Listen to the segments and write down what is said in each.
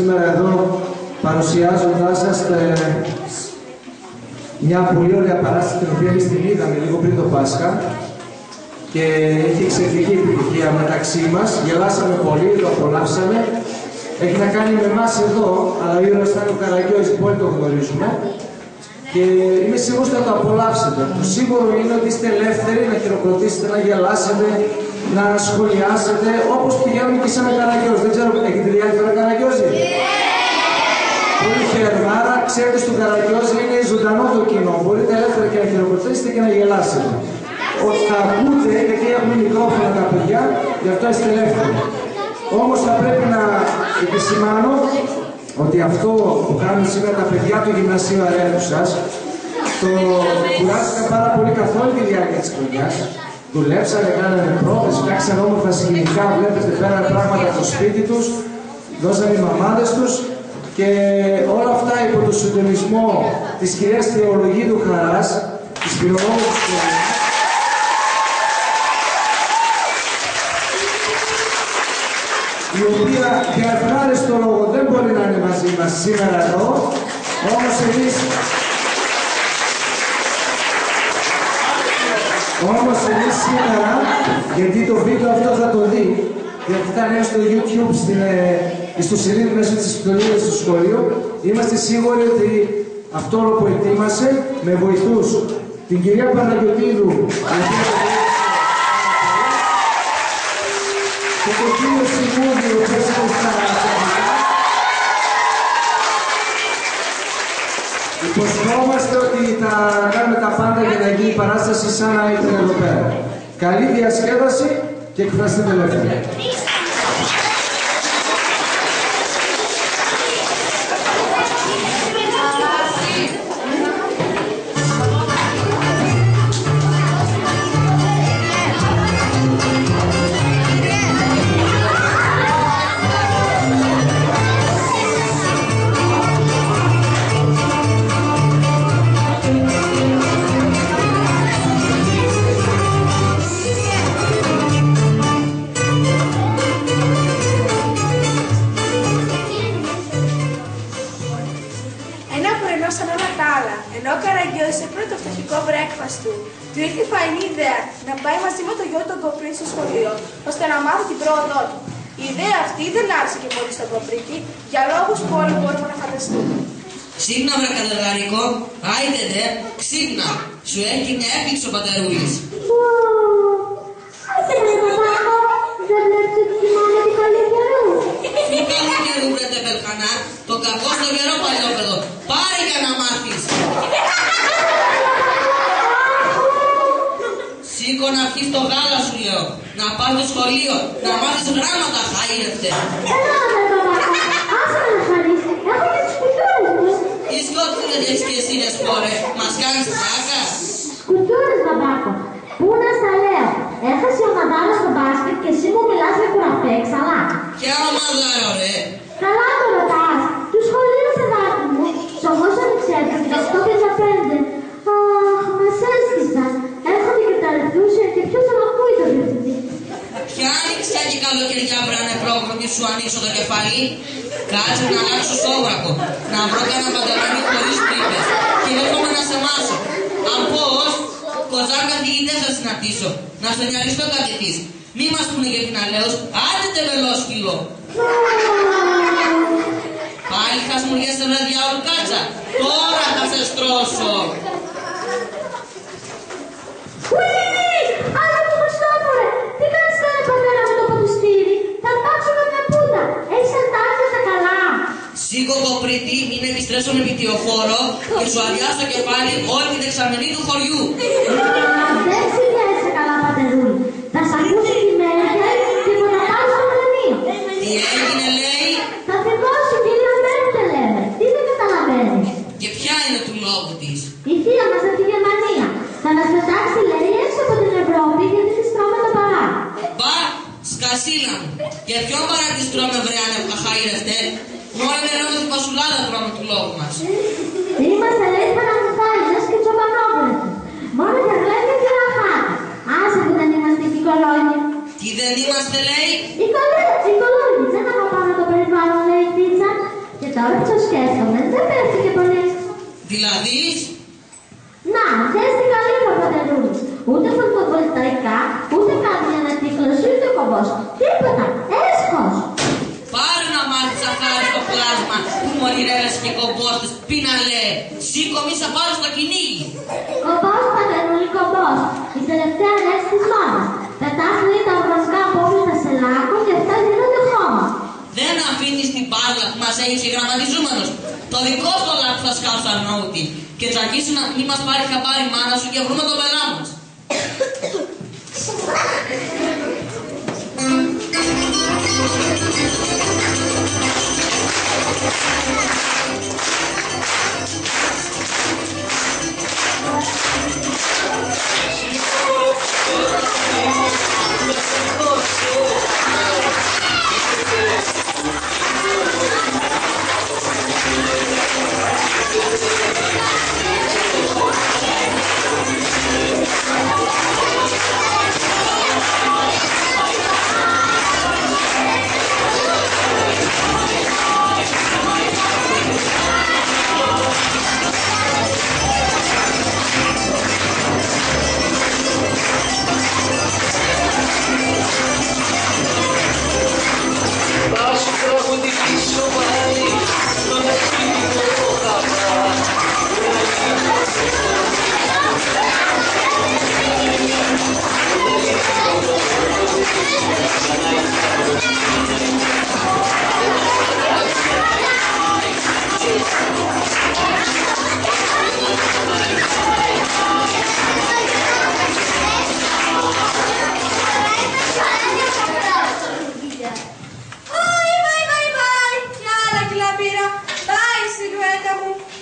σήμερα εδώ παρουσιάζοντάς σας μια πολύ ωραία παράσταση την οποία εμείς την είδαμε λίγο πριν το Πάσχα και είχε εξαιρετική επιτυχία μεταξύ μας. Γελάσαμε πολύ, το απολαύσαμε. Έχει να κάνει με εμάς εδώ, αλλά ο ήρωας ήταν ο Καραγκιόζης που όλοι το γνωρίζουμε. Και είμαι σίγουρος ότι θα το απολαύσετε. Το σίγουρο είναι ότι είστε ελεύθεροι να χειροκροτήσετε, να γελάσετε, να σχολιάσετε, όπως πηγαίνουμε και σε ένα Καραγκιόζη. Δεν ξέρω, έχετε δει άλλη φορά Καραγκιόζη? Πολύ χαίρομαι. Άρα, ξέρετε, στον Καραγκιόζη είναι ζωντανό το κοινό. Μπορείτε ελεύθερα και να χειροκροτήσετε και να γελάσετε. Ότι θα ακούτε, γιατί έχουμε μικρόφωνα τα παιδιά, γι' αυτό είστε ελεύθεροι. Όμως θα πρέπει να επισημάνω ότι αυτό που κάνουν σήμερα τα παιδιά του Γυμνασίου Αρέθουσας το κουράστηκαν πάρα πολύ καθ' όλη τη διάρκεια της χρονιάς. Δουλέψανε, κάνανε πρόβες, φτιάξανε όμορφα σκηνικά, βλέπετε, φέρανε πράγματα από το σπίτι τους, δώσανε οι μαμάδες τους και όλα αυτά υπό το συντονισμό της κυρίας Θεολογίδου Χαράς, της φιλολόγου της σχολής, η οποία για ευχάριστο λόγο δεν μπορεί να είναι μαζί μας σήμερα εδώ, όμως εμείς σήμερα, γιατί το βίντεο αυτό θα το δει, γιατί θα είναι στο YouTube, στο σελίδι μέσω της ιστορίας του σχολείου, είμαστε σίγουροι ότι αυτό όλο που ετοίμασε με βοηθούς την κυρία Παναγιωτίδου, και το κύριο Σιμούδιο, που έσαι στα τεχνικά. Υποσχόμαστε ότι θα κάνουμε τα πάντα για να γίνει η παράσταση σαν να ήταν εδώ πέρα. Καλή διασκέδαση και εκφραστείτε ελεύθερα. Του ήρθε η φαϊνή ιδέα να πάει μαζί με το γιο του Κοπρίτη στο σχολείο, ώστε να μάθει την πρόοδό του. Η ιδέα αυτή δεν άρεσε και πολύ στον Κοπρίτη, για λόγους που όλοι μπορούμε να φανταστούμε. Ξύπνα, βρε κατεργαρικό, άιντε δε, ξύπνα, σου έχει μια έκπληξη ο πατερούλης. Άιντε ρε παπάκο, δεν βλέπεις ότι θυμάμαι την καλή καιρού. Τι καλή καιρού, βρε τεπελχανά, το κακό στο καιρό παλιόπαιδο, πάρε για να μάθεις. Σήκω να βγεις το γάλα σου, λέω. Να πας στο σχολείο, να μάθεις γράμματα, χαΐρευτε. Έλα, ρε παπάκο, άσε με να χαρίσει. Έχω και τις κουτούρες μου. Τι σκότεινες δεν έχεις και εσύ, ρε σπόρε. Μας κάνεις πλάκα. Κουτούρες, παπάκο. Πού να στα λέω. Έχασε η ομαδάρα στο μπάσκετ και εσύ μου μιλάς για κουραφέ, ξαλά. Ποια ομαδάρα, ρε. Καλά το ρωτάς. Του σχολείου, παιδάκι μου. Σωμός ανεξέτω και 8 και 15. Αχ, μας έσκησαν. Έρχονται και τα ρεθούσια και ποιος θα μ' ακούει το διευθυντή. Ποια άνοιξε και καλοκαιριά βράνε πρόγραμμα σου ανοίξω το κεφάλι. Κάτσε να αλλάξω σόγραφο. Να βρω κανένα παντελόνι χωρίς τρύπες. Και έρχομαι να σε μάσω. Αν πώς, κοζάν καθηγητές θα συναντήσω. Να στο νιαριστώ κάτι της. Μη μας πούνε για την αλέως, άντε τεβελόσκυλο. Πάλι χασμουριές σε βραδιά ορκάτσα. Τώρα θα σε στρώσω. Άρα μου Χριστόφορε, τι κάνεις τώρα πατέρα μου το ποτιστήρι. Θα πάψω με μια πούτα. Έχεις εντάξει στα καλά. Σήκω Κοπρίτη, μην επιστρέψω με πιτιοφόρο και σου αδειάσω το κεφάλι όλη την δεξαμενή του χωριού. Δεν συνδέεσαι καλά πατερούλη. Θα σ' ακούσει τη Μέρκελ και θα τα πάρει στο μνημείο. Τι έγινε λέει. Θα θυμώσει κυρία Μέρκελ λέμε. Τι δεν καταλαβαίνεις. Και ποια είναι του λόγου της. Η θεία μας από τη Γερμανία. Θα μας πετάξει λέει έξω από την Ευρώπη γιατί της τρώμε το παρά. Μπα, σκασίλα μου. Και ποιον παρά της τρώμε βρε άνευκα χαΐρευτε. Μόνο νερό με την πασουλάδα τρώμε του λόγου μας. Είμαστε λέει Παναμουθάλινες και Τσοπανόπουλες. Μόνο για γλένια και ραχάτα. Άσε που δεν είμαστε και κολόνια. Τι δεν είμαστε λέει. Οι κολόνια, δεν αγαπάμε το περιβάλλον λέει η Τίτσα. τώρα που το σκέφτομαι, δεν πέφτει και πολύ. Δηλαδή, Να, δες τι καλή Παπαντερούλης. Ούτε φωτοβολταϊκά, ούτε κάτι για ανακύκλωση, ούτε κομπός. Τίποτα, έσχος. πάρε να μάθεις αχάριστο πλάσμα που μολυρεύεσαι και κομπόστες. Πίναλε, σήκω μη σε πάρω στο κυνήγι. Κομπός, Παπαντερούλη, κομπός. Η τελευταία λέξη της μόνας. Πετάς λέει τα οργανικά απόβλητα σε λάκκο και αυτά γίνονται χώμα. Δεν αφήνεις την μπάρλα που μας έχεις γραμματιζούμενος. Το δικό στο λάκκο θα σκάψω αρνόουτη. Και τσακίσου να μη μας πάρει χαμπάρι η μάνα σου και βρούμε το πελά μας.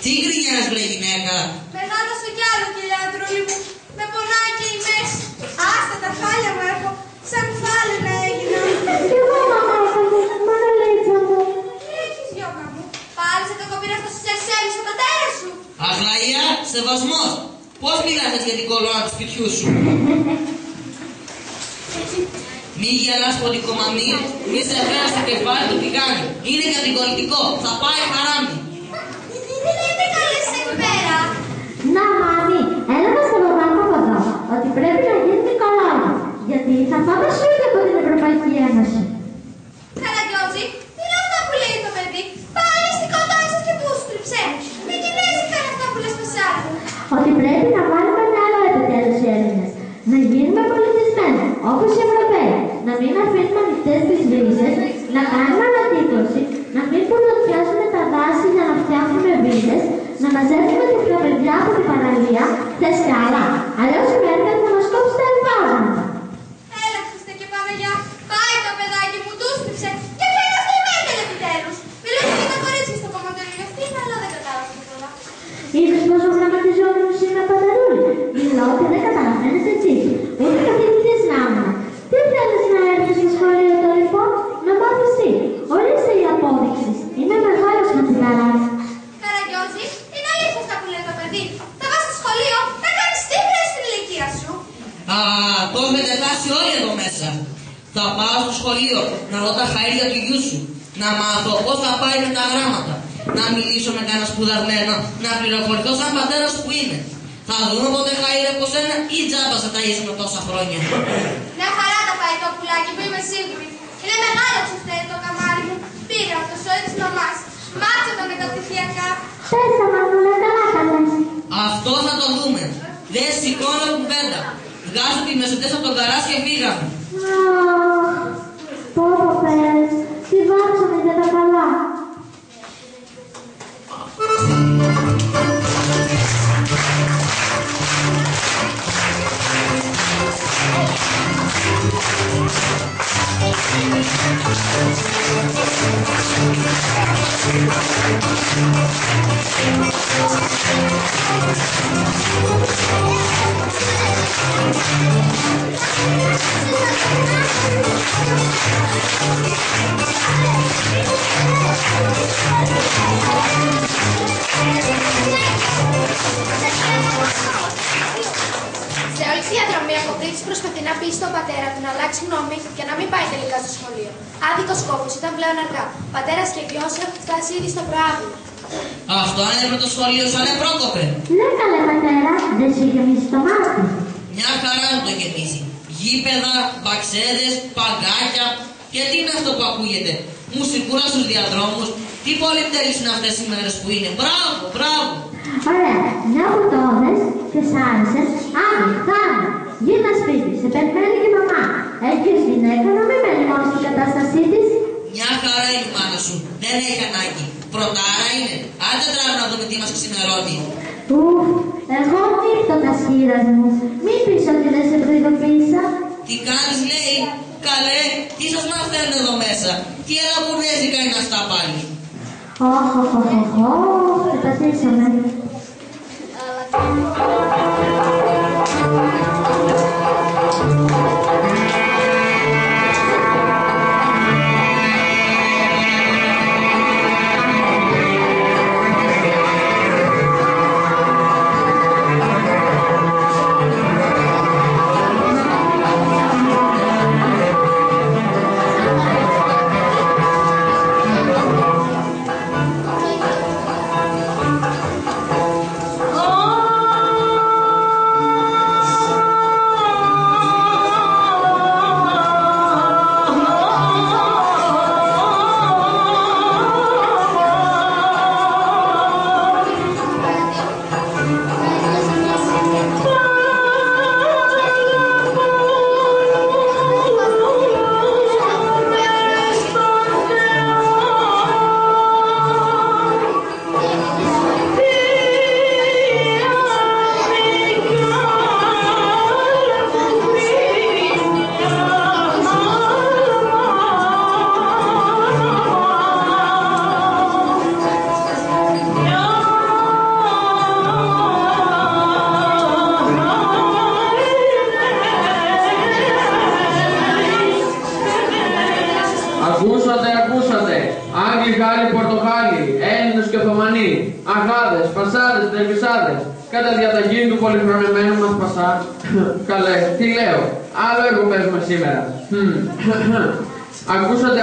Τι γκρινιάς βρε γυναίκα. Μεγάλωσε κι άλλο κυλιάτρουλη μου. Με πονάει και η μέση. Άστα τα χάλια μου έχω. Σαν φάλαινα έγινα. Κι εγώ μαμάκα μου, μαναλίτσα μου. Τι έχεις γιώκα μου. Πάλι σε κακοπήρα στο σερσέρι στο πατέρα σου. Αγλαία, σεβασμός. Πώς μιλάς για την κολόνα του σπιτιού σου. Μη γελάς ποντικομαμή, μη σε φέρας στο κεφάλι του τηγάνι. Είναι κατηγορητικό, θα πάει χαράμι. Δεν είναι καλές εκεί πέρα. Να, μάμη, έλεγα στον παπά από εδώ ότι πρέπει να γίνει κολόνα. Γιατί θα πάμε σούγια από την Ευρωπαϊκή Ένωση. Καραγκιόζη, τι είναι αυτά που λέει το παιδί. Πάλι στην κοντάζα και που στριψέ. Μη κινέζικα είναι αυτά που λες το Σάββατο. Ότι πρέπει να βάλουμε μυαλό επιτέλους οι Έλληνες. Να γίνουμε πολιτισμένοι, όπως οι Ευρωπαίοι. Να μην αφήνουμε ανοιχτές τις βρύσες, να κάνουμε ανακύκλωση, να μην πουλωτιάσουμε τα δάση για να φτιάχνουμε βίλες, να μαζεύουμε τη φλωρεντιά από την παραλία, θες κι άλλα. Αλλιώς η Μέρκελ θα μας κόψει τα εμβάσματα. Έλα, Χριστέ και Παναγιά, πάει το παιδάκι μου, του στριψε. Και ποια είναι αυτή η Μέρκελ επιτέλους. Μιλούσε και τα κορίτσια στο κομματολίο αυτή, αλλά δεν κατάλαβα τίποτα. Είδες πόσο γραμματιζόμενος είμαι, Παπαντερούλη. Μιλώ και δεν καταλαβαίνεις εσύ. Ούτε καθηγητής να ήμουν. Τι θέλεις να έρθεις στο σχολείο το λοιπόν, να μάθεις τι. Ορίστε η απόδειξη. Είμαι μεγάλος μαθηταράς. Καραγκιόζη, είναι αλήθεια αυτά που λέει το παιδί. Θα πας στο σχολείο, θα κάνεις τι χρειάζεται στην ηλικία σου. Α, το έχετε χάσει όλοι εδώ μέσα. Θα πάω στο σχολείο να δω τα χαΐρια του γιού σου. Να μάθω πώς θα πάει με τα γράμματα. Να μιλήσω με κανένα σπουδασμένο. Να πληροφορηθώ σαν πατέρας που είναι. Θα δούμε ποτέ χαΐρια από σένα ή τζάμπα θα ταΐσουμε τόσα χρόνια. Μια χαρά τα πάει το πουλάκι που είμαι σίγουρη. Είναι μεγάλο ξεφτέρι το καμάρι μου. Πήγα από το σόι της μαμάς. Μάτσε το μεταπτυχιακά. Πες τα μαμούλα, καλά καλές. Αυτό θα το δούμε. Δεν σηκώνω κουβέντα. Βγάζω τη μεσοτές από τον καράς και φύγαμε. Αχ, πω πες, τι βάψαμε για τα καλά. Σε όλη τη διαδρομή ο Κοπρίτσης προσπαθεί να πει στον πατέρα του να αλλάξει γνώμη και να μην πάει τελικά στο σχολείο. Άδικος κόπος, ήταν πλέον αργά. Πατέρας και γιος έχουν φτάσει ήδη στο προάγγελμα. Αυτό είναι το σχολείο σαν Πρόκοπε. Ναι, καλέ πατέρα, δεν σου είχε μίσει το μάτι. Μια χαρά μου το γεμίσει. Γήπεδα, μπαξέδες, παγκάκια. Και τι είναι αυτό που ακούγεται? Μουσικούρα στους διαδρόμους. Τι πολυτέλειες είναι αυτές οι μέρες που είναι. Μπράβο, μπράβο. Ωραία, μια που το έδες και σ' άρεσες, άντε, πάμε. Γίνα σπίτι, σε περιμένει και η μαμά. Έχεις γυναίκα να μην μένει μόνο στην κατάστασή της. Μια χαρά είναι η μάνα σου. Δεν έχει ανάγκη. Πρωτάρα είναι. Άντε τράβω να δούμε τι μας ξημερώνει. Ουφ, εγώ νύχτω τα σχήρας μου. Μην πεις ότι δεν σε προειδοποίησα. Τι κάνεις, λέει? Καλέ, τι σας μαθαίνουν εδώ μέσα? Τι ελαβουνέζικα είναι αυτά πάλι? Οχ, πατήσαμε. Ακούσατε, Άγγλοι, Γάλλοι, Πορτογάλοι, Έλληνες και Οθωμανοί, Αγάδες, Πασάδες, Τρεβισάδες, κατά διαταγή του πολυχρονεμένου μας Πασά. Καλέ, τι λέω, άλλο έργο παίζουμε σήμερα. Ακούσατε,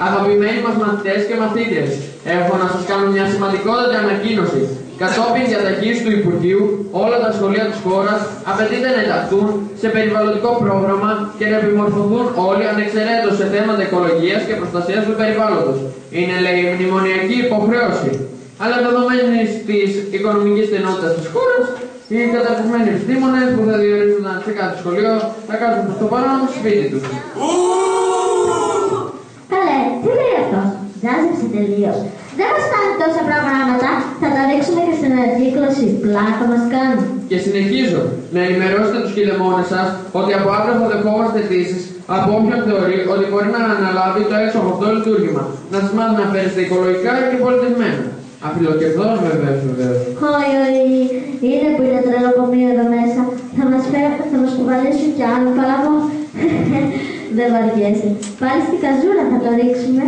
αγαπημένοι μας μαθητές και μαθήτες, έχω να σας κάνω μια σημαντικότατη ανακοίνωση. Κατόπιν διαταγής του Υπουργείου, όλα τα σχολεία της χώρας απαιτείται να ενταχθούν σε περιβαλλοντικό πρόγραμμα και να επιμορφωθούν όλοι ανεξαιρέτως σε θέματα οικολογίας και προστασίας του περιβάλλοντος. Είναι, λέει, μνημονιακή υποχρέωση. Αλλά δεδομένης της οικονομικής στενότητας της χώρας, οι καταρτισμένοι επιστήμονες που θα διορίζονταν σε κάθε σχολείο θα κάτσουν προς το παρόν στο σπίτι τους. Καλέ, τι λέει αυτός? Ζάζεψε τελείως. Δεν μας φτάνει τόσα προγράμματα, θα τα ρίξουμε και στην ανακύκλωση. Πλάκα μας κάνει. Και συνεχίζω να ενημερώσετε τους κηδεμόνες σας ότι από αύριο θα δεχόμαστε αιτήσεις από όποιον θεωρεί ότι μπορεί να αναλάβει το έξοχο αυτό λειτουργήμα. Να σας μάθει να φέρεστε οικολογικά και πολιτισμένα. Αφιλοκερδός βεβαίως. Όχι, είναι που είναι τρελοκομείο εδώ μέσα. Θα μας κουβαλήσουν κι άλλο παλαβό. Δεν βαριέσαι. Πάλι στην καζούρα θα το ρίξουμε.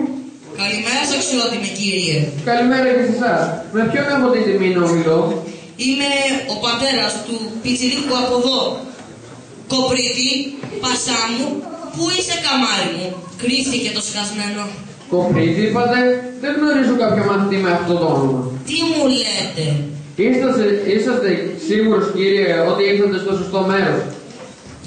Καλημέρα σας, αξιότιμη κύριε. Καλημέρα και σε εσάς. Με ποιον έχω την τιμή να ομιλώ? Είμαι ο πατέρας του πιτσιρίκου από εδώ. Κοπρίτη, Πασά μου, πού είσαι καμάρι μου? Κρύφτηκε το σκασμένο. Κοπρίτη είπατε? Δεν γνωρίζω κάποιο μαθητή με αυτό το όνομα. Τι μου λέτε? Είσαστε σίγουρος κύριε ότι ήρθατε στο σωστό μέρος?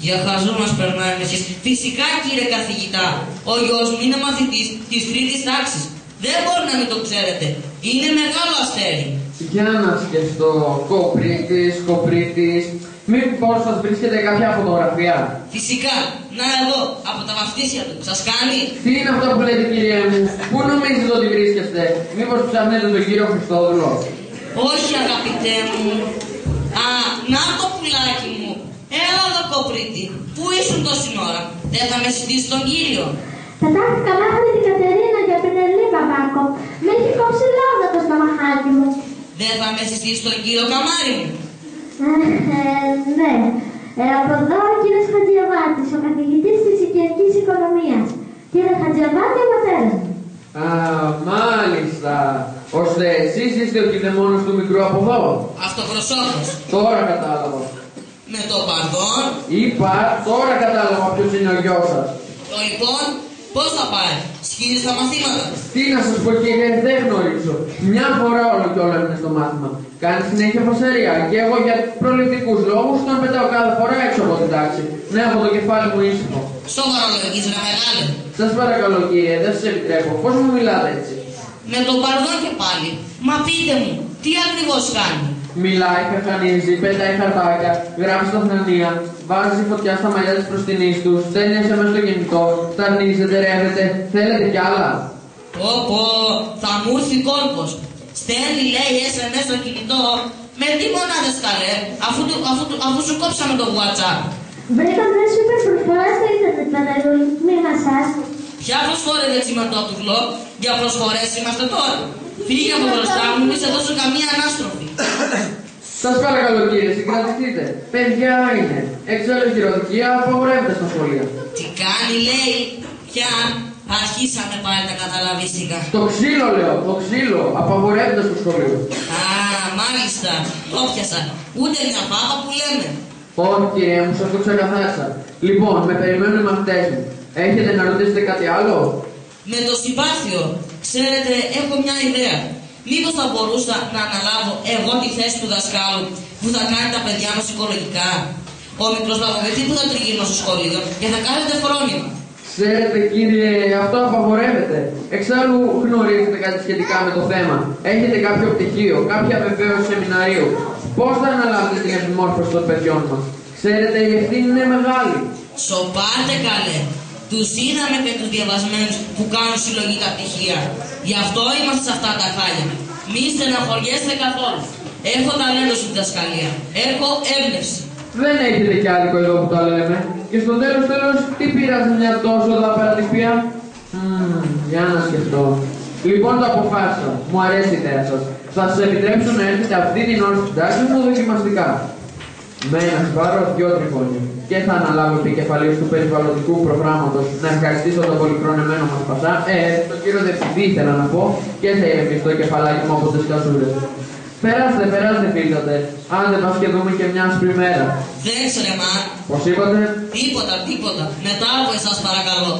Για χαζό μας περνάνε εσείς. Φυσικά κύριε καθηγητά, ο γιος μου είναι μαθητής της 3ης τάξης. Δεν μπορεί να μην το ξέρετε. Είναι μεγάλο αστέρι. Για να σκεφτώ, Κοπρίτης, μήπως σας βρίσκεται κάποια φωτογραφία? Φυσικά, να εδώ, από τα βαφτίσια του. Σας κάνει? Τι είναι αυτό που λέτε κύριε μου? Πού νομίζετε ότι βρίσκεστε? Μήπως ψάχνετε τον κύριο Χριστόδουλο? Όχι αγαπητέ μου. Α, να το πουλάκι μου. Έλα εδώ Κοπρίτη. Πού ήσουν τόση ώρα? Δεν θα με συστήσεις τον κύριο? Πετάχτηκα μέχρι την Κατερίνα για πινελή, μπαμπάκο. Με έχει κόψει λάβδατο στο μαχάκι μου. Δεν θα με συστήσεις τον κύριο καμάρι μου? Ναι. Από εδώ ο κύριος Χατζιαβάτης, ο καθηγητής της οικιακής οικονομίας. Κύριε Χατζιαβάτη, ο πατέρας μου. Α, μάλιστα. Ώστε εσείς είστε ο κηδεμόνος του μικρού από εδώ? Αυτοπροσώπος. Τώρα κατάλαβα. Με το παρδόν. Είπα, τώρα κατάλαβα ποιος είναι ο γιος σας. Το λοιπόν, πώς θα πάει? Σκίζεις τα μαθήματα. Τι να σας πω κύριε, δεν γνωρίζω. Μια φορά όλο και όλα είναι στο μάθημα. Κάνει συνέχεια φασαρία και εγώ για προληπτικούς λόγους τον πετάω κάθε φορά έξω από την τάξη. Να έχω το κεφάλι μου ήσυχο. Σοβαρό λογικής ρε μεγάλε. Σας παρακαλώ κύριε, δεν σας επιτρέπω. Πώς μου μιλάτε έτσι? Με τον παρδόν και πάλι. Μα πείτε μου, τι ακριβώς κάνει? Μιλάει, χαχανίζει, πετάει χαρτάκια, γράφει στα φρανία, βάζει φωτιά στα μαλλιά της προστινής του, στέλνει SMS στο κινητό, σταρνίζεται, ρεύεται, θέλετε κι άλλα? Πω, θα μου έρθει κόλπος. Στέλνει λέει SMS στο κινητό. Με τι μονάδες καλέ, αφού σου κόψαμε το WhatsApp. Βρήκα μια σούπερ προσφορά στο ίντερνετ, παρακαλώ, τμήμα σας. Ποια προσφορά δεν τσιματότουφλο, για προσφορές είμαστε τώρα. Φύγε από μπροστά μου, μη σε δώσω καμία ανάστροφη. Σας παρακαλώ κύριε, συγκρατηθείτε. Παιδιά είναι. Εξάλλου η χειροδικία απαγορεύεται στα σχολεία. Τι κάνει λέει, πια αρχίσαμε πάλι τα καταλαβίστικα. Το ξύλο λέω, το ξύλο. Απαγορεύεται στο σχολείο. Α, μάλιστα, το πιάσα. Ούτε μια πάπα που λέμε. Όχι κύριε μου, σας το ξεκαθάρισα. Λοιπόν, με περιμένουν οι μαθητές μου. Έχετε να ρωτήσετε κάτι άλλο? Με το συμπάθειο, ξέρετε, έχω μια ιδέα. Μήπως θα μπορούσα να αναλάβω εγώ τη θέση του δασκάλου που θα κάνει τα παιδιά μας οικολογικά? Ο μικρός λαγωγητή που θα τριγύρνω στο σχολείο και θα κάνετε φρόνημα. Ξέρετε κύριε, αυτό απαγορεύεται. Εξάλλου γνωρίζετε κάτι σχετικά με το θέμα. Έχετε κάποιο πτυχίο, κάποια βεβαίωση σεμιναρίου. Πώς θα αναλάβετε την επιμόρφωση των παιδιών μας? Ξέρετε, η ευθύνη είναι μεγάλη. Σοπάτε καλέ. Τους είδαμε και τους διαβασμένους που κάνουν συλλογή τα πτυχία. Γι' αυτό είμαστε σε αυτά τα χάλια. Μη στεναχωριέστε καθόλου. Έχω ταλέντο στη διδασκαλία. Έχω έμπνευση. Δεν έχετε κι άδικο εδώ που τα λέμε. Και στο τέλος, τι πειράζει μια τόσο δαπέρα τυπία? Για να σκεφτώ. Λοιπόν, το αποφάσισα. Μου αρέσει η ιδέα σας. Θα σας επιτρέψω να έρθετε αυτή την ώρα στην τάξη μου δοκιμαστικά. Με ένα σπάρο, 2 τριφώνια. Και θα αναλάβω επικεφαλής του περιβαλλοντικού προγράμματος να ευχαριστήσω τον πολυχρονεμένο μας Πασά, τον κύριο Διευθυντή ήθελα να πω, και θα ηρεμήσω το κεφαλάκι μου από τις κασούρες. Περάστε φίλτατε, αν δεν πας και δούμε και μια άσπρη μέρα. Δεν ξέρω, μα. Πώς είπατε? Τίποτα. Μετά από εσάς παρακαλώ.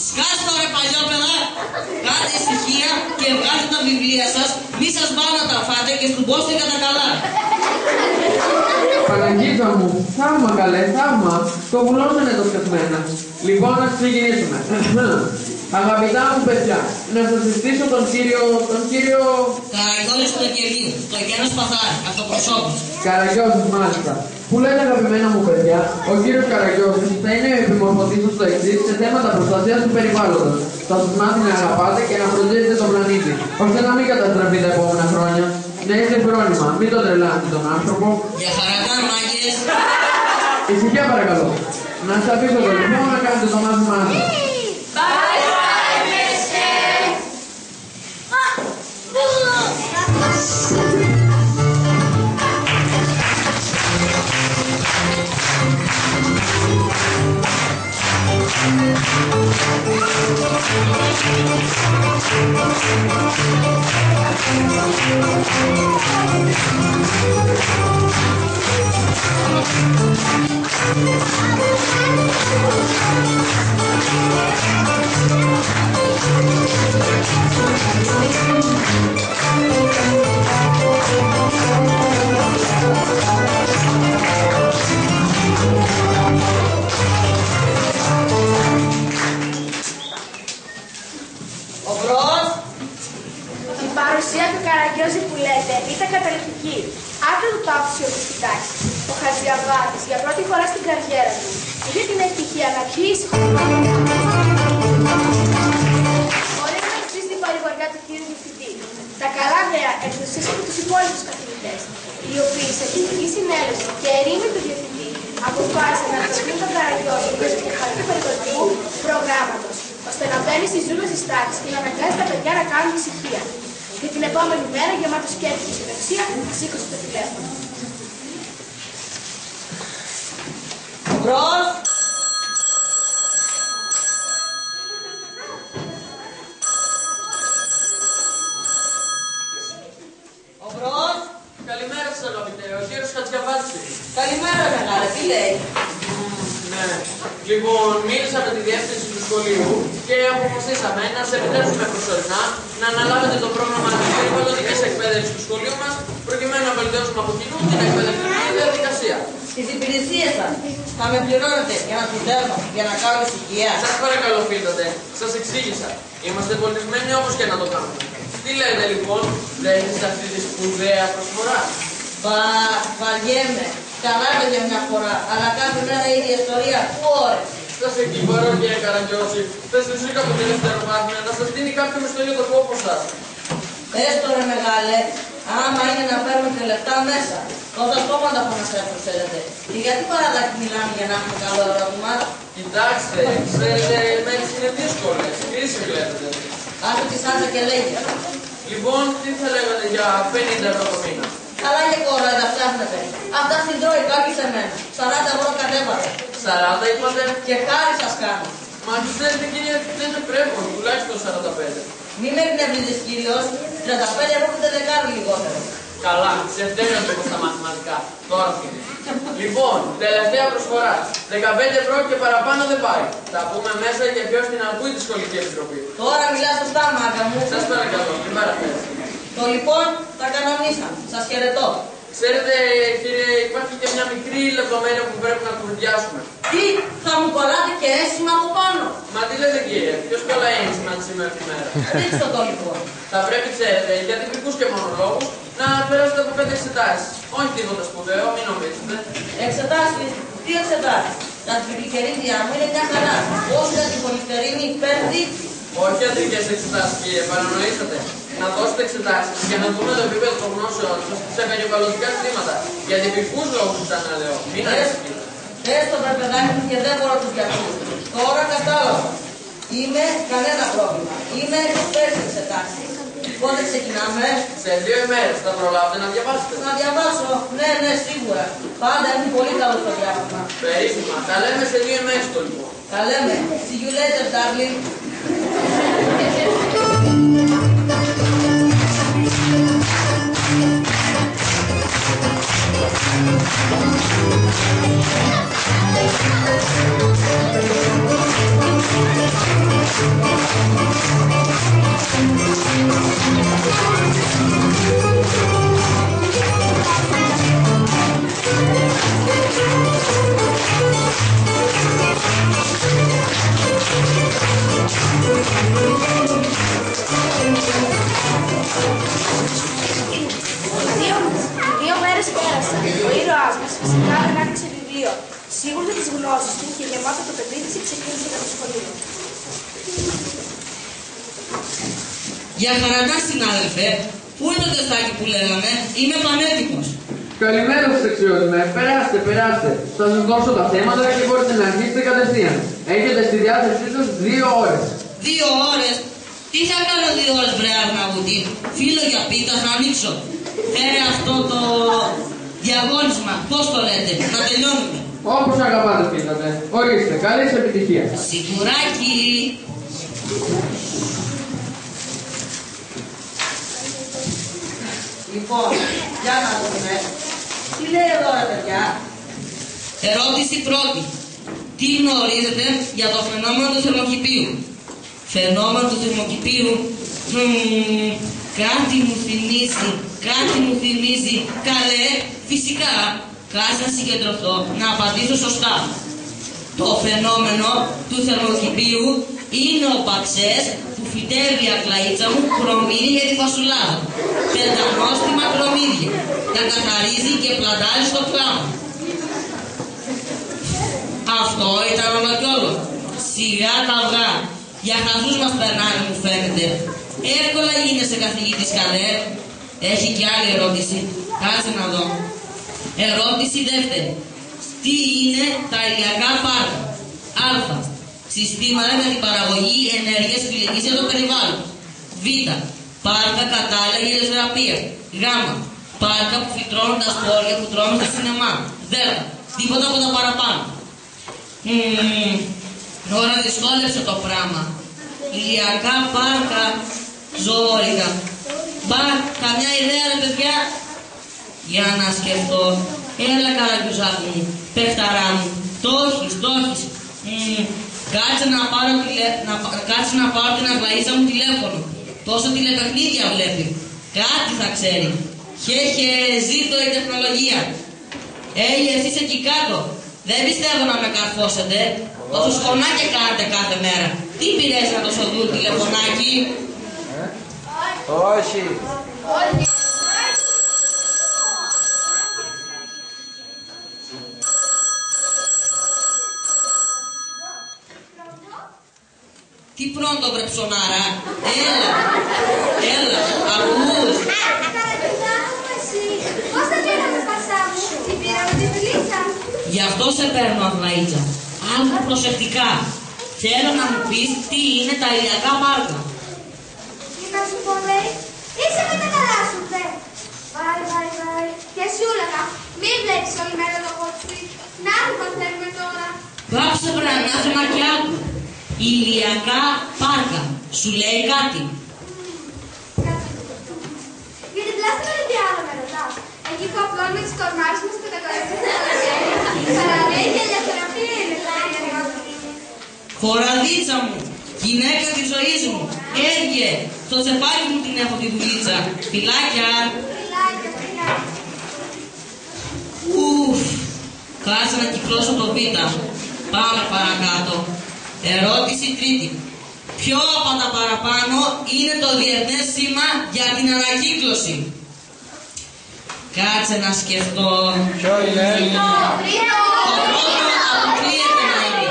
Σκάστε ρε παλιόπαιδα, κάντε ησυχία και βγάλτε τα βιβλία σας, μη σας πάω να τα φάτε και στουμπώστε κατά καλά. Παναγίδα μου, θαύμα καλέ, θαύμα. Το βουλώσανε το σκασμένα. Λοιπόν, να ξεκινήσουμε. Αγαπητά μου παιδιά, να σας συστήσω τον κύριο... Καραγιώδης του Ευκαιρίου, το Γένος Παθάρη, αυτοπροσώπης. Καραγιώδης, μάλιστα. Που λέτε αγαπημένα μου παιδιά, ο κύριος Καραγιώδης θα είναι επιμορφωτής στο εξής σε θέματα προστασίας του περιβάλλοντος. Θα σας μάθει να αγαπάτε και να φροντίζετε τον πλανήτη, ώστε να μην καταστραφεί τα επόμενα χρόνια. Να είστε φρόνημα, μην τον τρελάνετε τον άνθρωπο. Για χαρακτά, μάγκες. Ησυχία παρακαλώ. Να σας αφήσω το λοιπόν να κάνετε το μάθημά σας. Η παρουσία του Καραγιώζη που λέτε ήταν καταληκτική. άκρα του παύση ο Σπιτάκης, ο Χατζιαβάτης, για πρώτη φορά στην καριέρα του, είχε την ευτυχία να πιει ησυχαστικά. Ωραία να στήσει την παρηγοριά του κύριου διευθυντή. Τα καλά νέα εξουσίασαν από τους υπόλοιπους καθηγητές, οι οποίοι σε τυπική συνέλευση και ερήμη του διευθυντή αποφάσισαν να προσφύγουν τον Καραγιώτη μέσω του κεφαλικού περιβαλλοντικού προγράμματος, ώστε να μπαίνει στη ζούλα της τάξης και να αναγκάζει τα παιδιά να κάνουν ησυχία. Και την επόμενη μέρα, γεμάτο σκέψη και συνεργασία, σήκωσε το τηλέφωνο. Μπρος! Ο Μπρος! Καλημέρα σας αγαπητέ, ο κύριος Χατζιαβάτης. Καλημέρα μεγάλε, τι λέει? Ναι. Λοιπόν, μίλησα με τη διεύθυνση του σχολείου και αποφασίσαμε να σε επιτρέψουμε προσωρινά να αναλάβετε το πρόγραμμα της περιβαλλοντικής εκπαίδευσης του σχολείου μας, προκειμένου να βελτιώσουμε από κοινού την εκπαιδευτική διαδικασία. Στις υπηρεσίες σας θα με πληρώνετε για να σπουδάζω, για να κάνω ησυχία. Σας παρακαλώ φίλτατε, σας εξήγησα. Είμαστε πολιτισμένοι όπως και να το κάνουμε. Τι λέτε λοιπόν, δέχεστε αυτή τη σπουδαία προσφορά? Βαριέμαι. Καλά για μια φορά, αλλά κάθε μέρα η ίδια ιστορία. Ωρες. Σας εκκυβαρώ κύριε Καραγκιόση. Θες τη ζήκα από τη δευτεροβάθμια να σας δίνει κάποιον στο ίδιο το κόπο σας. Έστω ρε μεγάλε, άμα είναι να παίρνουν και λεφτά μέσα. Τόσα στόματα που μας θέλετε. Και γιατί παραδάκι μιλάμε για να έχουμε καλό ερώτημα? Κοιτάξτε, ξέρετε, μέρες είναι δύσκολες. Κρίση βλέπετε. Άσε τη σάντσα και λέγε. Λοιπόν, τι θα λέγατε για 50 ευρώ το μήνα? Καλά και κοροϊδά φτιάχνετε. Αυτά στην τρώει κάποιοι σε μένα. 40 ευρώ κατέβατε. 40 είπατε? Και χάρη σας κάνω. Μα ξέρετε κύριε, δεν είναι πρέπον, τουλάχιστον 45. Μη με εκνευρίζεις κύριος, 35 ευρώ και δεν κάνω λιγότερο. Καλά, σε φταίνω λίγο στα μαθηματικά. Τώρα φύγει. Λοιπόν, τελευταία προσφορά. 15 ευρώ και παραπάνω δεν πάει. Θα πούμε μέσα και ποιος την ακούει τη σχολική επιτροπή. Τώρα μιλάς σωστά μάγκα μου. Σας παρακαλώ, μην παραφέρετε. Το λοιπόν τα κανονίσαμε. Σας χαιρετώ. Ξέρετε κύριε, υπάρχει και μια μικρή λεπτομέρεια που πρέπει να κουβεντιάσουμε. Τι, θα μου κολλάτε και ένσημα από πάνω? Μα τι λέτε κύριε, ποιος κολλάει ένσημα σήμερα τη μέρα? Δείξτε το λοιπόν. Θα πρέπει, ξέρετε, για τυπικούς και μονολόγους να περάσετε από 5 εξετάσεις. Όχι τίποτα σπουδαίο, μην νομίζετε. Εξετάσεις, τι εξετάσεις? Τα τριπλικερίδια μου είναι μια χαρά. Όσο για την πολυκτερίνη υπέρδει. Όχι αντρικές εξετάσεις κύριε, παρανοήσατε. Να δώσετε εξετάσεις για να δούμε το επίπεδο των γνώσεων σας σε περιβαλλοντικά ζητήματα. Για τυπικούς λόγους ξαναλέω. Μην ανησυχείτε. Έστω βρε παιδάκι μου και δεν μπορώ τους γιατρούς. Τώρα κατάλαβα. Είμαι κανένα πρόβλημα. Είμαι πέρσι εξετάσεις. Πότε ξεκινάμε? Σε 2 ημέρες θα προλάβετε να διαβάσετε. Να διαβάσω. Ναι, ναι, σίγουρα. Πάντα είναι πολύ καλό το διάβασμα. Περίφημα. Τα λέμε σε 2 ημέρες το λοιπόν. Τα λέμε. See you later, darling. Δύο μέρες πέρασαν. Ο ήρωάς μας φυσικά δεν άνοιξε βιβλίο. Σίγουρα τις γνώσεις του και γεμάτο το πεποίθηση ξεκίνησε για το σχολείο. Για χαρά συνάδελφε, πού είναι το τεστάκι που λέγαμε? Είμαι πανέτοιμος. Καλημέρα σας αξιότιμε. Περάστε, περάστε. Θα σας δώσω τα θέματα και μπορείτε να αρχίσετε κατευθείαν. Έχετε στη διάθεσή σας 2 ώρες. 2 ώρες? Τι θα κάνω 2 ώρες βρε Αρναούτη? Φίλο για πίτα θα ανοίξω. Φέρε αυτό το διαγώνισμα. Πώς το λέτε? Να τελειώνουμε. Όπως αγαπάτε φίλατε. Ορίστε, καλή σας επιτυχία. Σιγουράκι. Λοιπόν, για να δούμε. Τι λέει εδώ ρε παιδιά? Ερώτηση πρώτη. Τι γνωρίζετε για το φαινόμενο του θερμοκηπίου? Φαινόμενο του θερμοκηπίου. Κάτι μου θυμίζει. Καλέ, φυσικά. Κάτσε να συγκεντρωθώ, να απαντήσω σωστά. Το φαινόμενο του θερμοκηπίου είναι ο παξές που φυτεύει η Αγλαΐτσα μου κρομμύδι για τη φασουλάδα. Πεντανόστιμα κρομμύδια. Τα καθαρίζει και πλαντάζει στο κλάμα. Αυτό ήταν όλο κι όλο. Σιγά τα αυγά. Για χαζούς μας περνάνε, μου φαίνεται. Εύκολα γίνεσαι καθηγητής καλέ. Έχει και άλλη ερώτηση. Κάτσε να δω. Ερώτηση δεύτερη. Τι είναι τα ηλιακά πάρκα? Α. Συστήματα για την παραγωγή ενέργειας φιλικής για το περιβάλλον. Β. Πάρκα κατάλληλα για θεραπεία. Γ. Πάρκα που φιλτρώνουν τα σπόρια που τρώμε στο σινεμά. Δ. Τίποτα από τα παραπάνω. Τώρα δυσκόλεψε το πράγμα. Ηλιακά πάρκα, ζώρικα. Μπα, καμιά ιδέα ρε παιδιά? Για να σκεφτώ. Έλα καραγκιουζάκι μου, παιχταρά μου. Το έχεις. Κάτσε να πάρω την Αγλαΐτσα μου τηλέφωνο. Τόσο τηλεπαιχνίδια βλέπει. Κάτι θα ξέρει. Χέχε, ζήτω η τεχνολογία. Εσείς εκεί κάτω. Δεν πιστεύω να με καρφώσετε. Τόσο σκονάκια κάνετε κάθε μέρα. Τι πειράζει να το σοδούν τηλεφωνάκι? Όχι. Τι πρώτο βρε ψωνάρα? Έλα, ακούς? Πώς τα πήραμε πασά μου? Τι πήραμε τη δουλίτσα? Γι' αυτό σε παίρνω Αγλαΐτσα. Άκου προσεκτικά. Θέλω να μου πεις τι είναι τα ηλιακά πάρκα. Τι να σου πω δε? Είσαι με τα καλά σου δε. Βάει. Και σιούλακα. Μην βλέπεις όλη μέρα το κότσι. Να που παθαίνουμε τώρα. Κάψε βρε ανάθεμα κι άκου. Ηλιακά πάρκα. Σου λέει κάτι? Για την πλάστα με τι άλλο με ρωτάς? Εκεί που απλώνουμε τις κορμάρες μας και τα κορίτσια στα καλοκαίρια. Παραλέει και ηλιοθεραπεία είναι τα ίδια. Χωραδίτσα μου, γυναίκα της ζωής μου, έρχε, στο τσεπάκι μου την έχω τη δουλίτσα. Φιλάκια. Ουφ, κάτσε να κυκλώσω το β'. Πάμε παρακάτω. Ερώτηση τρίτη. Ποιο από τα παραπάνω είναι το διεθνές σήμα για την ανακύκλωση? Κάτσε να σκεφτώ. Ποιο είναι? Το πρώτο αποκλείεται να είναι.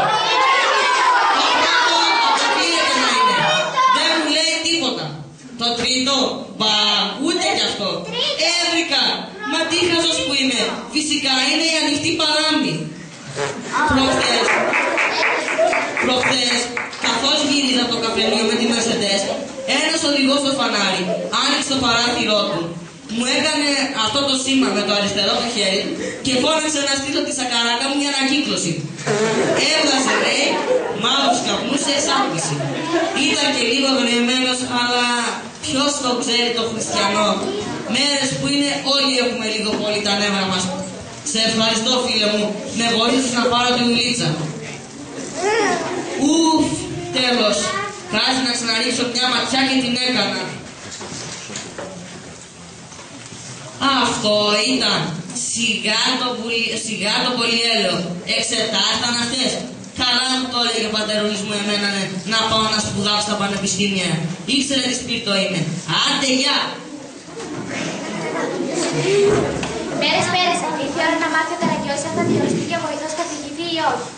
Δεν μου λέει τίποτα. Το τρίτο, μπα, ούτε κι αυτό. Έβρικα. Μα τι χαζός που είμαι. Φυσικά είναι η ανοιχτή παράμπη. Προχθές, καθώς γύριζα από το καφενείο με τη Mercedes, ένας οδηγός στο φανάρι άνοιξε το παράθυρό του. Μου έκανε αυτό το σήμα με το αριστερό του χέρι και φώναξε να στείλω τη σακαράκα μου για ανακύκλωση. Έβγαζε, λέει, μαύρους καπνούς σε εξάρτηση. Ήταν και λίγο γνεμένος, αλλά ποιος το ξέρει το χριστιανό. Μέρες που είναι όλοι έχουμε λίγο πολύ τα νεύρα μας. Σε ευχαριστώ φίλε μου, με βοήθησες να πάρω τη δουλίτσα. Ουφ, τέλος. Κάτσε να ξαναρίξω μια ματιά και την έκανα. Αυτό ήταν. Σιγά το πολυέλαιο. Εξετάσεις ήταν αυτές. Καλά μου το έλεγε ο πατερούλης μου εμένα να πάω να σπουδάω στα πανεπιστήμια. Ήξερε τι σπίρτο είναι. Άντε, γεια! Μέρες πέρασαν. Ήρθε η ώρα να μάθει ο Καραγκιός αν θα διοριστεί και βοηθός καθηγητή ή όχι.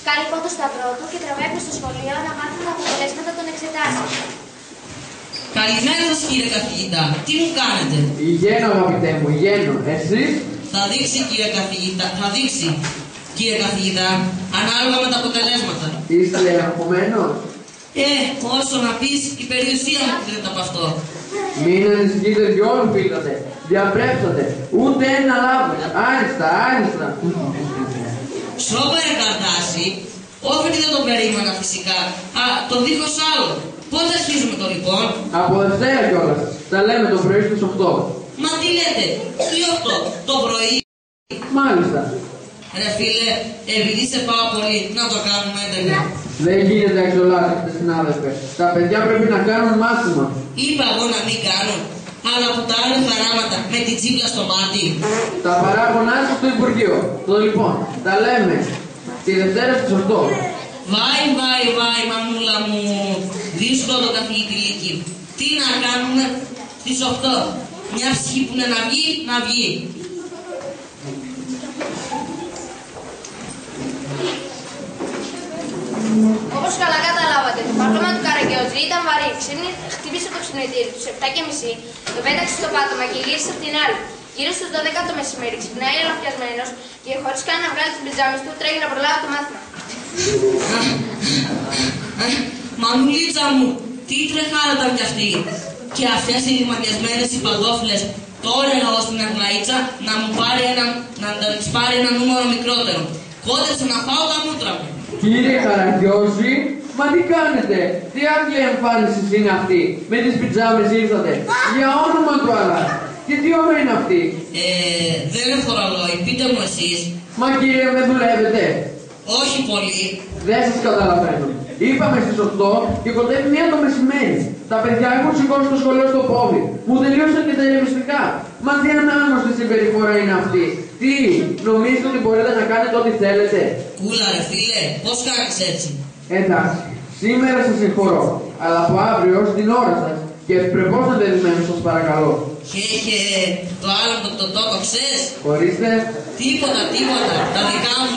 Κάνει λοιπόν το σταυρό του και τραβάει προς το σχολείο να μάθει τα αποτελέσματα των εξετάσεων. Καλημέρα σας κύριε καθηγητά. Τι μου κάνετε? Υγιένω αγαπητέ μου, υγιένω. Εσείς? Θα δείξει κύριε καθηγητά, ανάλογα με τα αποτελέσματα. Είστε αγχωμένος? Όσο να πεις, η περιουσία μου κρίνεται από αυτό. Μην ανησυχείτε διόλου φίλοτε. Διαπρέψατε. Ούτε ένα λάβος. Άριστα. Σώπερε Καρδάση. Όχι ότι δεν το περίμενα φυσικά. Το δίχως άλλο. Πότε αρχίζουμε το λοιπόν? Από Δευτέρα κιόλας. Τα λέμε το πρωί στις 8. Μα τι λέτε, τι 8, το πρωί? Μάλιστα. Ρε φίλε, επειδή σε πάω πολύ, να το κάνουμε 11. Δεν γίνεται να εξολάσετε συνάδελφε. Τα παιδιά πρέπει να κάνουν μάθημα. Είπα εγώ να μην κάνουν, αλλά που τα άλλα χαράματα με την τσίπλα στο μάτι. Τα παράγονά σας στο Υπουργείο. Το λοιπόν, τα λέμε τη Δευτέρα στις 8. Βάι, μανούλα μου. Δύσκολο το καθηγητή Λύκειου. Τι να κάνουμε στις 8. Μια ψυχή που είναι να βγει. Όπως καλά καταλάβατε, το πάτωμα του Καραγκιόζη ήταν βαρύ. Χτύπησε το ξυπνητήρι του 7:30, το πέταξε στο πάτωμα και γύρισε από την άλλη. Γύρω στις 12 το μεσημέρι ξυπνάει ελαφιασμένος και χωρίς καν να βγάλει τις πιτζάμες του τρέχει να προλάβει το μάθημα. Μανουλίτσα μου, τι τρεχάρα ήταν κι αυτή. Και αυτές οι ρηματιασμένες οι παντόφλες. Το έλεγα ως την Αγλαΐτσα να της πάρει ένα νούμερο μικρότερο. Κόντεψε να πάω τα μούτρα μου. Κύριε Καραγκιόζη, μα τι κάνετε, τι άγγλια εμφάνιση είναι αυτή, με τις πιτζάμες ήρθατε, για όνομα του Allah. Και τι ώρα είναι αυτή. Δεν έχω ρολόι, πείτε μου εσείς. Μα κύριε, με δουλεύετε. Όχι πολύ. Δεν σας καταλαβαίνω. Είπαμε στις 8 και κοντεύει 1 το μεσημέρι. Τα παιδιά έχουν σηκώσει το σχολείο στο πόδι. Μου τελείωσαν και τα ηρεμιστικά. Μα τι ανάγνωστη συμπεριφορά είναι αυτή. Τι, νομίζετε ότι μπορείτε να κάνετε ό,τι θέλετε. Κούλα ρε φίλε, πώς κάνεις έτσι. Εντάξει, σήμερα σας συγχωρώ. Αλλά από αύριο στην ώρα σας και ευπρεπώς ενδεδειμένους σας παρακαλώ. Το άλλο το ξέρεις. Ορίστε. Τίποτα, τα δικά μου.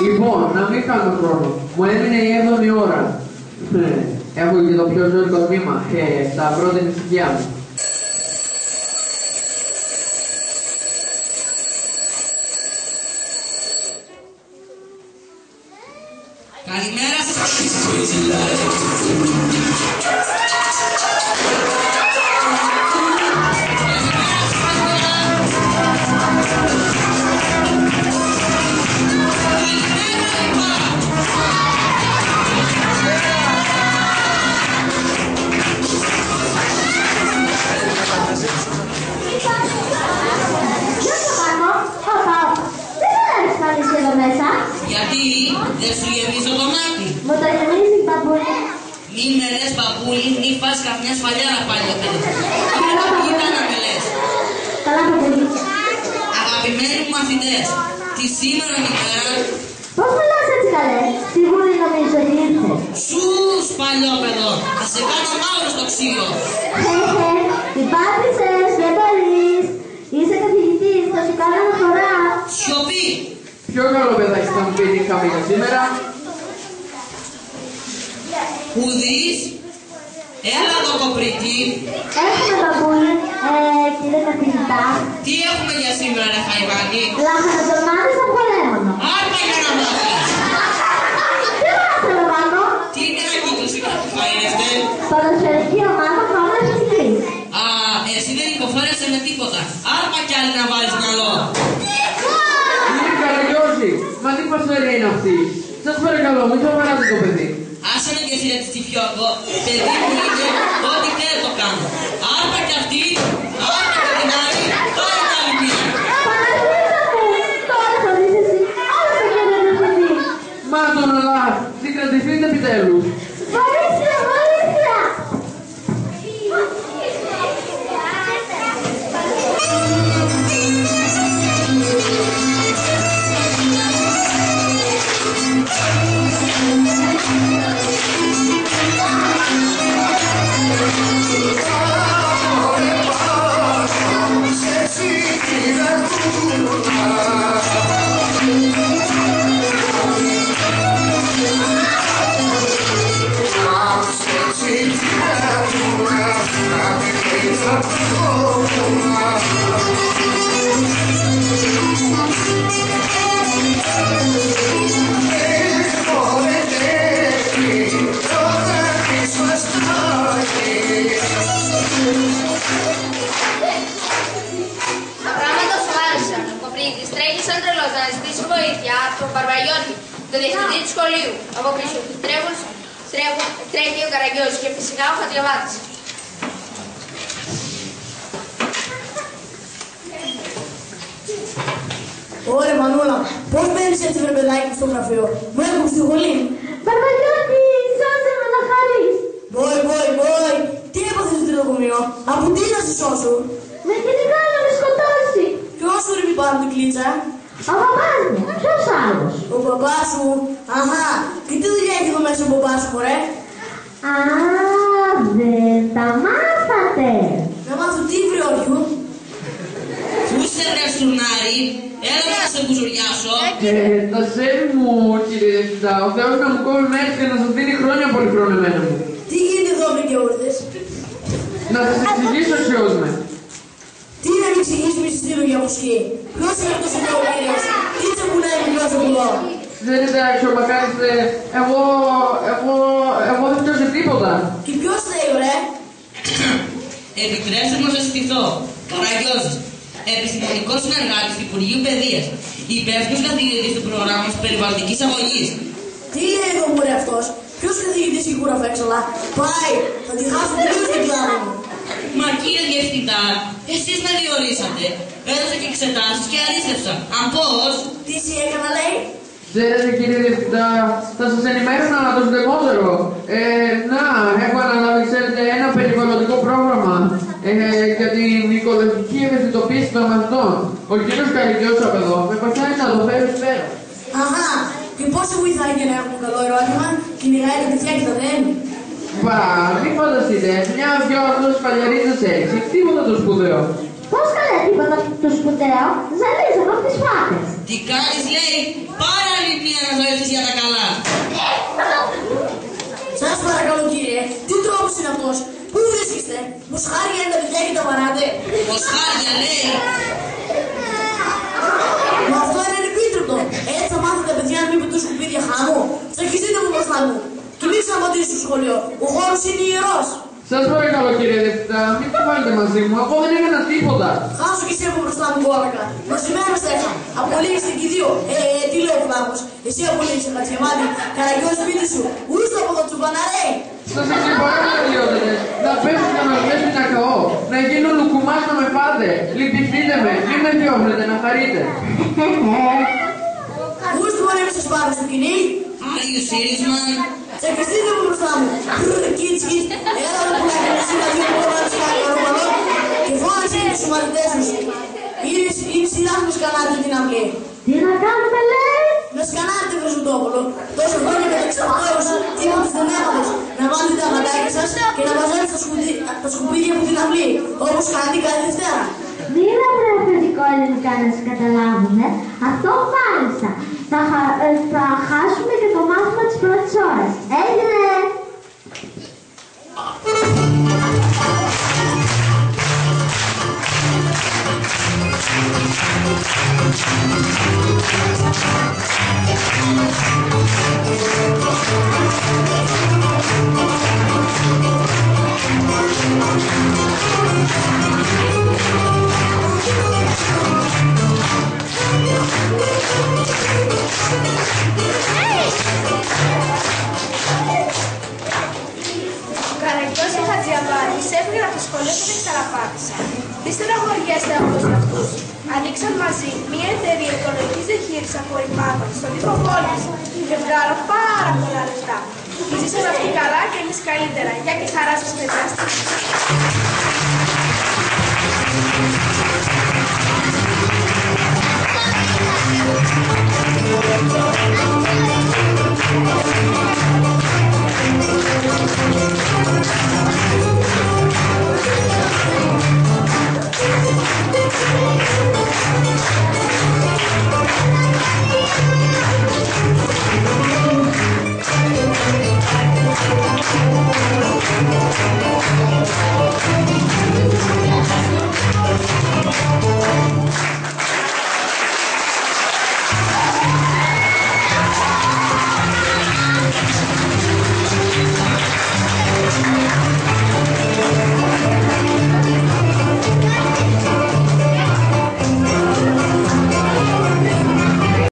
Λοιπόν, να μην χάνουμε χρόνο. Μου έμεινε η 7η ώρα. Έχω και το πιο ζώρικο τμήμα. Θα βρω την ησυχία μου. Καλημέρα σας. Γιατί δεν σου γεμίζω το μάτι. Μου το γεμίζει, παππούλη. Μην με λες παππούλη, μην φας καμιά σφαλιάρα πάλι ο τέλος. Κοίτα να με λες. Καλά, παππούλη. Αγαπημένοι μου μαθητές, τη σήμερα μητέρα. Πώς μιλάς έτσι καλέ, στη Βούλη νομίζω ότι ήρθε. Σους παλιόπαιδο, θα σε κάνω μαύρο στο ξύλο. Τι πάτησες, δεν μπορείς. Είσαι καθηγητής, θα σου κάνω αναφορά. Σιωπή. Ποιο καλό παιδάκι θα μου πει τι είχαμε για σήμερα. Ουδής, έλα εδώ κοπριτή. Έχουμε παππούλη, κύριε καθηγητά. Τι έχουμε για σήμερα ρε Χαϊβάνη. Λαχανοτομάτες από λέμονο. Άρτα για να μάθεις. Τι θέλω να κάνω. Τι είναι να κύκλωση κατουφαΐρεστε. Ποδοσφαιρική ομάδα Φάουλας Εθνικής. Εσύ δεν υποφέρεσαι με τίποτα. Άρπα κι άλλη να βάλεις μυαλό. Κύριε Καραγκιόζη, μα τι πασέρια είναι αυτή. Σας παρακαλώ, μην το βαράτε το παιδί. Άσε με και εσύ ρε τσιφιόκο. Παιδί μου είναι, ό,τι θέλει το κάνω. Άρπα κι αυτή, άρπα και την άλλη, τώρα κι άλλη μία. Παναγίδα μου, τώρα θα δεις εσύ. Όλα θα γίνονται παιδί. Μα τον Αλλά, συγκρατηθείτε επιτέλους. Βοήθεια, βοήθεια. Το διευθυντή του σχολείου, από πίσω του τρέχει ο Καραγκιόζης και φυσικά ο Χατζιαβάτης. Ωραία Μανούλα, πώς μπαίνεις έτσι βρε παιδάκι μου στο γραφείο, μου έχουν στη σχολή. Μπαρβαγιώτη, σώσε με να χαρείς. Μπόι, τι έπαθες στο τριτοκομείο, από τι να σε σώσω. Με κυνηγά να με σκοτώσει. Ποιος σου ρίχνει πάνω την κλίτσα. Ο μπαμπάς μου, ποιος άλλος? Ο μπαμπάς σου. Αχα, και τι δουλειά έχει εδώ μέσα ο μπαμπάς σου, μωρέ? Α, δεν τα μάθατε. Να μάθω τι, Βριόριου? Πούσε ρε στουρνάρι, έλα να σε μπουζουριάσω. Τα σέρι μου, κύριε Διευθυντά, ο Θεός να μου κόβει μέχρι και να σας δίνει χρόνια πολυχρόνια εμένα μου. Τι γίνεται εδώ, βρε και όρθες? Να σας εξηγήσω σιώσμε. Τι να μην εξηγείς μη στη για μουσική? Ποιος είναι αυτός ο νεοκύριος? Τι τσακουνάει με νιώθω πουλό? Ξέρετε, αξιομακάριστε, εγώ δεν φτιάξω τίποτα. Και ποιος λέει, ρε? Επιτρέψτε μου να σας στηθώ. Καραγιώζης, επιστημονικός συνεργάτης του Υπουργείου Παιδείας, υπεύθυνος καθηγητής του προγράμματος περιβαλλοντικής αγωγής. Τι λέει εδώ μου ρε αυτός? Ποιος καθηγητής και κουραφέξαλα? Πάει, θα τη χάσω τελείως την κλάδα μου. Μα κύριε Διευθυντά, εσείς με διορίσατε. Έδωσα και εξετάσεις και αρίστευσα. Αν πώς? Τι εσύ έκανα, λέει? Ξέρετε, κύριε Διευθυντά, θα σας ενημέρωνα το συντομότερο. Να, έχω αναλάβει, ξέρετε, ένα περιβαλλοντικό πρόγραμμα για την οικολογική ευαισθητοποίηση των μαθητών. Ο κύριος Καρυδιός από εδώ με παθιάει να το φέρει πέρα. Αχα, και πώς σε βοηθάει για να έχουμε καλό ερώτημα? Κυνηγάει τα παιδιά και τα δένει. Πα, μην φανταστείτε, μια-δυο αυτός παλιαρίδες έριξε, τίποτα το σπουδαίο. Πώς καλά τίποτα το σπουδαίο, ζαλίζομαι από τις φάτες. Τι κάνεις, λέει, πάρα λυπία να ζαλίσεις για τα καλά. Σας παρακαλώ κύριε, τι τρόπος είναι αυτός? Πού βρίσκεστε? Μοσχάρια είναι τα παιδιά και τα βαράτε? Μοσχάρια, λέει. Μα αυτό είναι ανεπίτρεπτο. Έτσι θα μάθουν τα παιδιά να μην πετούν σκουπίδια χάμου. Τσακιστείτε μου μπροστά μου. Και μην ξαναπατήσετε στο σχολείο. Ο χώρος είναι ιερός. Σας παρακαλώ, κύριε Διευθυντά, μην το βάλετε μαζί μου, εγώ δεν έκανα τίποτα. Χάσω και εσύ από μπροστά μου κόρακα. Μαζεμένα στέφα. Απολύγεστε και οι δύο. Τι λέει ο φλάκος? Εσύ απολύγεσαι Χατζιαμάτη. Καραγιός σπίτι σου. Ούστα από το τσουμπαναρέ. Σας εξυπαρώ να τελειώσετε. Να πέσουν και να πέσουν να καώ. Να γίνω λουκουμάς να με πάτε. Λυπηθείτε με, μην με διώχνετε, να χαρείτε. Ούστα μπορεί να σας πάρω στο κοινή. Are you serious, man? Τσακιστείτε μου μπροστά μου. Κίτς, έλα με πουλάκι εσύ να δει που να σου κάνει καροπαλό. Και φώναξε και τους μαθητές τους. Είναι σειρά που σκανάτε την αυλή. Τι να κάνουμε, λέει? Με σκανάτε, Βρεζουτόπουλο. Τόσο χρόνια μεταξύ αυτούς, τίποτε δεν έμαθες. Να βάλετε τα γατάκια σας και να μαζεύετε τα σκουπίδια από την αυλή. Όπως κάνετε κάθε Δευτέρα. Μην βρε παιδικό ελληνικά να σας καταλάβουνε. Αυτό μάλιστα. Θα χάσουμε και το μάθημα της πρώτης ώρας. Έγινε! Καραγιός και Χατζιαβάτης έφυγαν από το σχολείο και δεν ξαναπάτησαν. Τι στεναχωριέστε από τους αυτούς? Ανοίξαν μαζί μια εταιρεία οικολογικής διαχείρισης απορριμμάτων στον τύπο Βόλης και βγάλαν πάρα πολλά λεφτά. Ζήσαμε αυτοί καλά και εμείς καλύτερα. Γεια και χαρά σας, παιδιά.